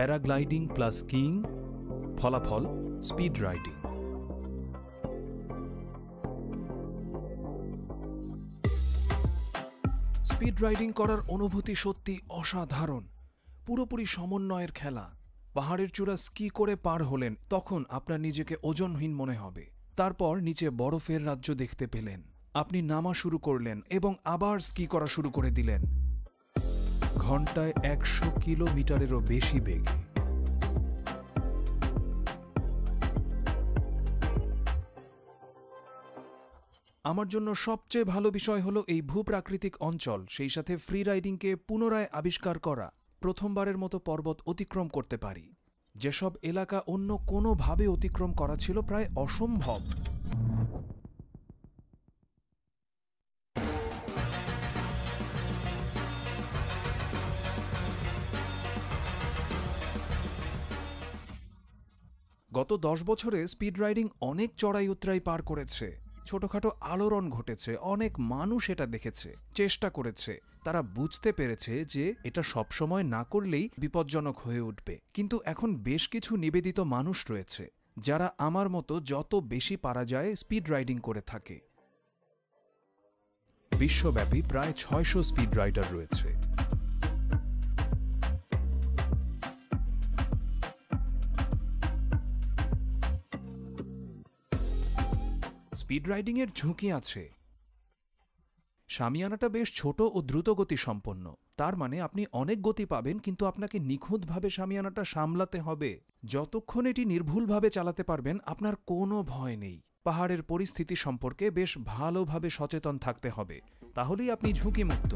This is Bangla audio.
প্যারাগ্লাইডিং প্লাস স্কিইং, ফলাফল স্পিড রাইডিং। স্পিড রাইডিং করার অনুভূতি সত্যি অসাধারণ। পুরোপুরি সমন্বয়ের খেলা। পাহাড়ের চূড়া স্কি করে পার হলেন, তখন আপনার নিজেকে ওজনহীন মনে হবে। তারপর নিচে বরফের রাজ্য দেখতে পেলেন। আপনি নামা শুরু করলেন এবং আবার স্কি করা শুরু করে দিলেন, ঘন্টায় 100 কিলোমিটারেরও বেশি বেগে। আমার জন্য সবচেয়ে ভালো বিষয় হলো এই ভূপ্রাকৃতিক অঞ্চল, সেই সাথে ফ্রি রাইডিংকে পুনরায় আবিষ্কার করা। প্রথমবারের মতো পর্বত অতিক্রম করতে পারি, যেসব এলাকা অন্য কোনোভাবে অতিক্রম করা ছিল প্রায় অসম্ভব। গত 10 বছরে স্পিড রাইডিং অনেক চড়াই উতরাই পার করেছে। ছোটখাটো আলোড়ন ঘটেছে, অনেক মানুষ এটা দেখেছে, চেষ্টা করেছে। তারা বুঝতে পেরেছে যে এটা সবসময় না করলেই বিপজ্জনক হয়ে উঠবে। কিন্তু এখন বেশ কিছু নিবেদিত মানুষ রয়েছে যারা আমার মতো যত বেশি পারা যায় স্পিড রাইডিং করে থাকে। বিশ্বব্যাপী প্রায় 600 স্পিড রাইডার রয়েছে। স্পিড রাইডিংয়ের ঝুঁকি আছে। শামিয়ানাটা বেশ ছোট ও দ্রুতগতি সম্পন্ন। তার মানে আপনি অনেক গতি পাবেন, কিন্তু আপনাকে নিখুঁতভাবে শামিয়ানাটা সামলাতে হবে। যতক্ষণ এটি নির্ভুলভাবে চালাতে পারবেন, আপনার কোনো ভয় নেই। পাহাড়ের পরিস্থিতি সম্পর্কে বেশ ভালোভাবে সচেতন থাকতে হবে, তাহলেই আপনি ঝুঁকিমুক্ত।